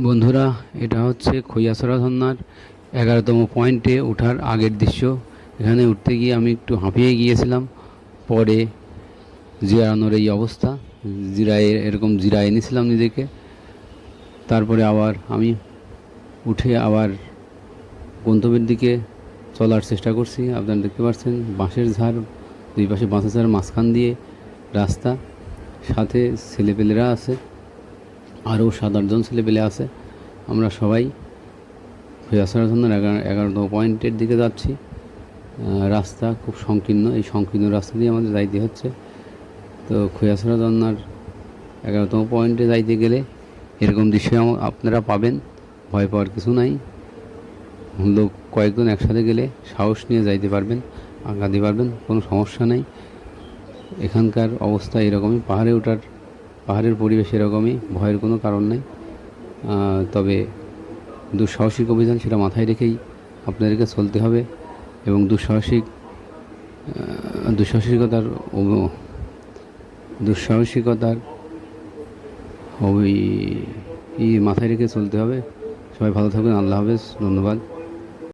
বন্ধুরা, এটা হচ্ছে খৈয়াছড়া ঝর্ণার 11তম পয়েন্টে ওঠার আগের দৃশ্য। এখানে উঠতে গিয়ে আমি একটু হাঁপিয়ে গিয়েছিলাম। পরে জিরানোর এই অবস্থা, এরকম জিরায় এনেছিলাম নিজেকে। তারপরে আবার আমি উঠে আবার গন্তব্যের দিকে চলার চেষ্টা করছি। আপনারা দেখতে পাচ্ছেন বাঁশের ঝাড়, দুই পাশে বাঁশের ঝাড়, মাঝখান দিয়ে রাস্তা, সাথে ছেলেপেলেরা আছে, আরও 7-8 জন ছেলেপেলে আছে। আমরা সবাই খৈয়াছড়া ঝর্ণার 11তম পয়েন্টের দিকে যাচ্ছি। রাস্তা খুব সংকীর্ণ, এই সংকীর্ণ রাস্তা দিয়ে আমাদের যাইতে হচ্ছে। তো খৈয়াছড়া ঝর্ণার 11তম পয়েন্টে যাইতে গেলে এরকম দৃশ্য আপনারা পাবেন। ভয় পাওয়ার কিছু নাই। লোক কয়েকজন একসাথে গেলে সাহস নিয়ে যাইতে পারবেন, আগাতে পারবেন, কোনো সমস্যা নেই। এখানকার অবস্থা এরকমই, পাহাড়ের পরিবেশ এরকমই, ভয়ের কোনো কারণ নেই। তবে দুঃসাহসিক অভিযান, সেটা মাথায় রেখেই আপনাদেরকে চলতে হবে। এবং দুঃসাহসিকতার দুঃসাহসিকতার মাথায় রেখে চলতে হবে। সবাই ভালো থাকবেন। আল্লাহ হাফেজ, ধন্যবাদ।